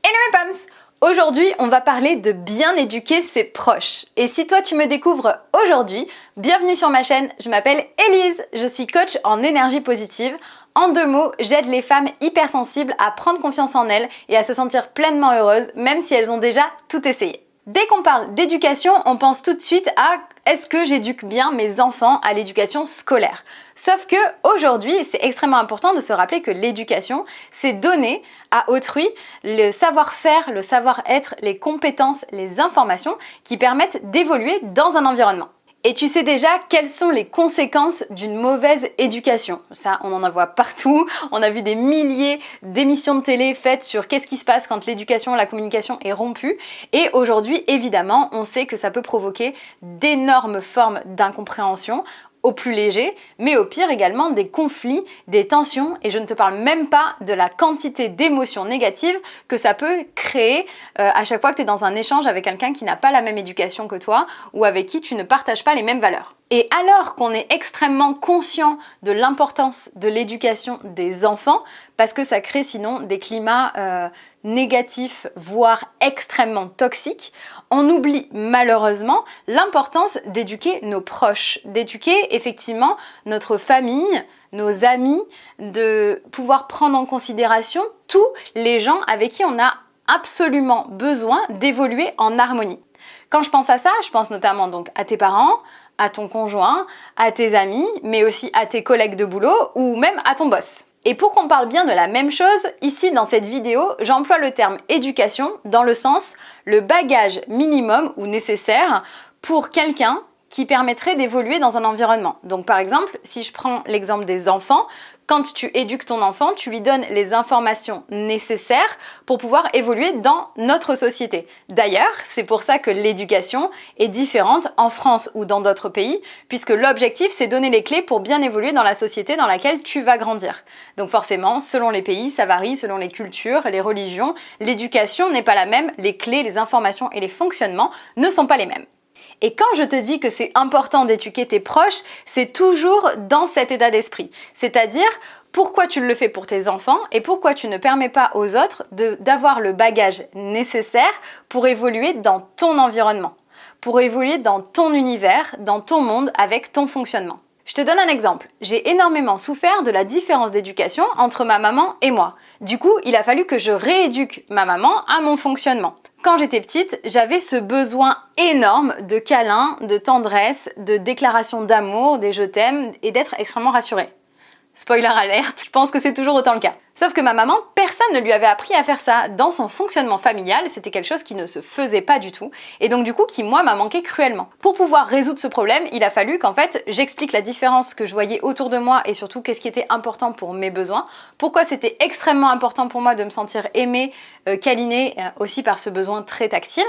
Hello mes Pams! Aujourd'hui, on va parler de bien éduquer ses proches. Et si toi tu me découvres aujourd'hui, bienvenue sur ma chaîne, je m'appelle Élise, je suis coach en énergie positive. En 2 mots, j'aide les femmes hypersensibles à prendre confiance en elles et à se sentir pleinement heureuses, même si elles ont déjà tout essayé. Dès qu'on parle d'éducation, on pense tout de suite à est-ce que j'éduque bien mes enfants à l'éducation scolaire? Sauf que aujourd'hui, c'est extrêmement important de se rappeler que l'éducation, c'est donner à autrui le savoir-faire, le savoir-être, les compétences, les informations qui permettent d'évoluer dans un environnement. Et tu sais déjà quelles sont les conséquences d'une mauvaise éducation. Ça, on en voit partout. On a vu des milliers d'émissions de télé faites sur qu'est-ce qui se passe quand l'éducation, la communication est rompue. Et aujourd'hui, évidemment, on sait que ça peut provoquer d'énormes formes d'incompréhension, au plus léger, mais au pire également des conflits, des tensions, et je ne te parle même pas de la quantité d'émotions négatives que ça peut créer à chaque fois que tu es dans un échange avec quelqu'un qui n'a pas la même éducation que toi ou avec qui tu ne partages pas les mêmes valeurs. Et alors qu'on est extrêmement conscient de l'importance de l'éducation des enfants, parce que ça crée sinon des climats négatifs, voire extrêmement toxiques, on oublie malheureusement l'importance d'éduquer nos proches, d'éduquer effectivement notre famille, nos amis, de pouvoir prendre en considération tous les gens avec qui on a absolument besoin d'évoluer en harmonie. Quand je pense à ça, je pense notamment donc à tes parents, à ton conjoint, à tes amis, mais aussi à tes collègues de boulot ou même à ton boss. Et pour qu'on parle bien de la même chose, ici dans cette vidéo, j'emploie le terme éducation dans le sens le bagage minimum ou nécessaire pour quelqu'un qui permettrait d'évoluer dans un environnement. Donc par exemple, si je prends l'exemple des enfants, quand tu éduques ton enfant, tu lui donnes les informations nécessaires pour pouvoir évoluer dans notre société. D'ailleurs, c'est pour ça que l'éducation est différente en France ou dans d'autres pays, puisque l'objectif, c'est donner les clés pour bien évoluer dans la société dans laquelle tu vas grandir. Donc forcément, selon les pays, ça varie, selon les cultures, les religions, l'éducation n'est pas la même, les clés, les informations et les fonctionnements ne sont pas les mêmes. Et quand je te dis que c'est important d'éduquer tes proches, c'est toujours dans cet état d'esprit. C'est-à-dire, pourquoi tu le fais pour tes enfants et pourquoi tu ne permets pas aux autres d'avoir le bagage nécessaire pour évoluer dans ton environnement, pour évoluer dans ton univers, dans ton monde, avec ton fonctionnement. Je te donne un exemple. J'ai énormément souffert de la différence d'éducation entre ma maman et moi. Du coup, il a fallu que je rééduque ma maman à mon fonctionnement. Quand j'étais petite, j'avais ce besoin énorme de câlins, de tendresse, de déclarations d'amour, des je t'aime et d'être extrêmement rassurée. Spoiler alerte, je pense que c'est toujours autant le cas. Sauf que ma maman, personne ne lui avait appris à faire ça. Dans son fonctionnement familial, c'était quelque chose qui ne se faisait pas du tout. Et donc du coup, qui moi m'a manqué cruellement. Pour pouvoir résoudre ce problème, il a fallu qu'en fait, j'explique la différence que je voyais autour de moi et surtout qu'est-ce qui était important pour mes besoins. Pourquoi c'était extrêmement important pour moi de me sentir aimée, câlinée, aussi par ce besoin très tactile.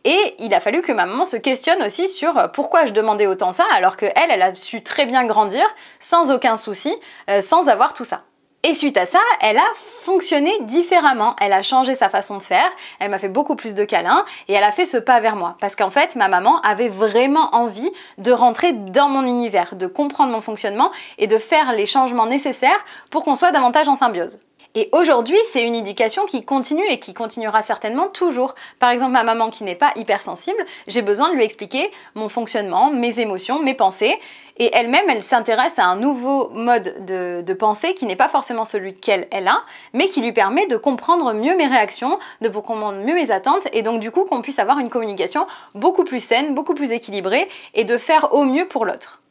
Et il a fallu que ma maman se questionne aussi sur pourquoi je demandais autant ça, alors qu'elle, elle a su très bien grandir sans aucun souci, sans avoir tout ça. Et suite à ça, elle a fonctionné différemment. Elle a changé sa façon de faire, elle m'a fait beaucoup plus de câlins et elle a fait ce pas vers moi. Parce qu'en fait, ma maman avait vraiment envie de rentrer dans mon univers, de comprendre mon fonctionnement et de faire les changements nécessaires pour qu'on soit davantage en symbiose. Et aujourd'hui, c'est une éducation qui continue et qui continuera certainement toujours. Par exemple, ma maman qui n'est pas hypersensible, j'ai besoin de lui expliquer mon fonctionnement, mes émotions, mes pensées. Et elle-même, elle s'intéresse à un nouveau mode de pensée qui n'est pas forcément celui qu'elle a, mais qui lui permet de comprendre mieux mes réactions, de comprendre mieux mes attentes, et donc du coup qu'on puisse avoir une communication beaucoup plus saine, beaucoup plus équilibrée, et de faire au mieux pour l'autre.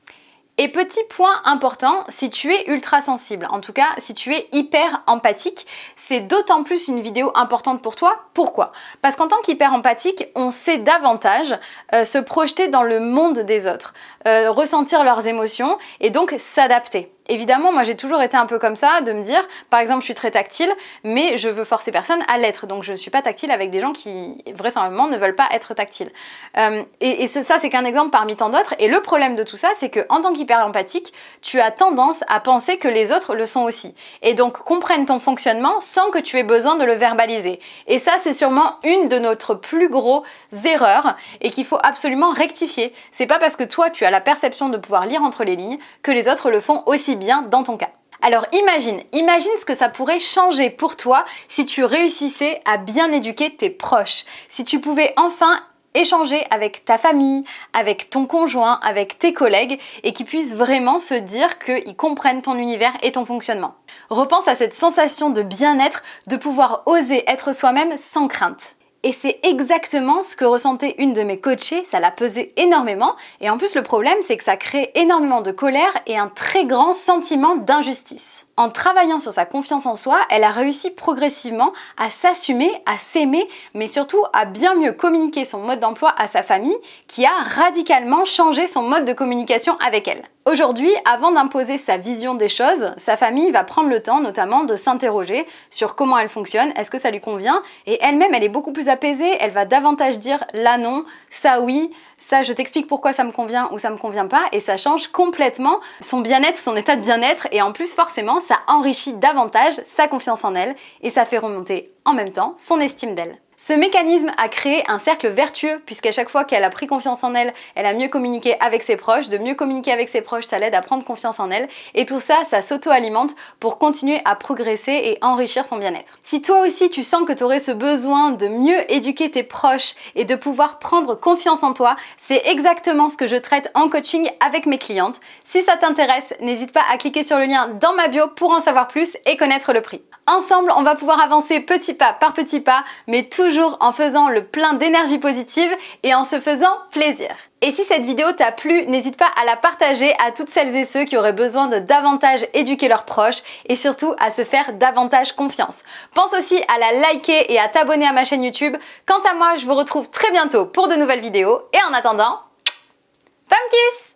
Et petit point important, si tu es ultra sensible, en tout cas si tu es hyper empathique, c'est d'autant plus une vidéo importante pour toi. Pourquoi? Parce qu'en tant qu'hyper empathique, on sait davantage se projeter dans le monde des autres, ressentir leurs émotions et donc s'adapter. Évidemment, moi j'ai toujours été un peu comme ça, de me dire, par exemple je suis très tactile, mais je veux forcer personne à l'être, donc je ne suis pas tactile avec des gens qui vraisemblablement ne veulent pas être tactiles. Ça c'est qu'un exemple parmi tant d'autres, et le problème de tout ça, c'est qu'en tant qu'hyper empathique, tu as tendance à penser que les autres le sont aussi, et donc comprennent ton fonctionnement sans que tu aies besoin de le verbaliser. Et ça c'est sûrement une de notre plus grosses erreurs, et qu'il faut absolument rectifier. C'est pas parce que toi tu as la perception de pouvoir lire entre les lignes que les autres le font aussi bien dans ton cas. Alors imagine ce que ça pourrait changer pour toi si tu réussissais à bien éduquer tes proches, si tu pouvais enfin échanger avec ta famille, avec ton conjoint, avec tes collègues et qu'ils puissent vraiment se dire qu'ils comprennent ton univers et ton fonctionnement. Repense à cette sensation de bien-être, de pouvoir oser être soi-même sans crainte. Et c'est exactement ce que ressentait une de mes coachées, ça l'a pesé énormément et en plus le problème c'est que ça crée énormément de colère et un très grand sentiment d'injustice. En travaillant sur sa confiance en soi, elle a réussi progressivement à s'assumer, à s'aimer, mais surtout à bien mieux communiquer son mode d'emploi à sa famille, qui a radicalement changé son mode de communication avec elle. Aujourd'hui, avant d'imposer sa vision des choses, sa famille va prendre le temps notamment de s'interroger sur comment elle fonctionne, est-ce que ça lui convient, et elle-même elle est beaucoup plus apaisée, elle va davantage dire là non, ça oui, ça je t'explique pourquoi ça me convient ou ça me convient pas, et ça change complètement son bien-être, son état de bien-être, et en plus forcément ça enrichit davantage sa confiance en elle et ça fait remonter en même temps son estime d'elle. Ce mécanisme a créé un cercle vertueux puisqu'à chaque fois qu'elle a pris confiance en elle, elle a mieux communiqué avec ses proches. De mieux communiquer avec ses proches, ça l'aide à prendre confiance en elle. Et tout ça, ça s'auto-alimente pour continuer à progresser et enrichir son bien-être. Si toi aussi tu sens que tu aurais ce besoin de mieux éduquer tes proches et de pouvoir prendre confiance en toi, c'est exactement ce que je traite en coaching avec mes clientes. Si ça t'intéresse, n'hésite pas à cliquer sur le lien dans ma bio pour en savoir plus et connaître le prix. Ensemble, on va pouvoir avancer petit pas par petit pas, mais toujours en faisant le plein d'énergie positive et en se faisant plaisir. Et si cette vidéo t'a plu, n'hésite pas à la partager à toutes celles et ceux qui auraient besoin de davantage éduquer leurs proches et surtout à se faire davantage confiance. Pense aussi à la liker et à t'abonner à ma chaîne YouTube. Quant à moi, je vous retrouve très bientôt pour de nouvelles vidéos et en attendant, Femme Kiss!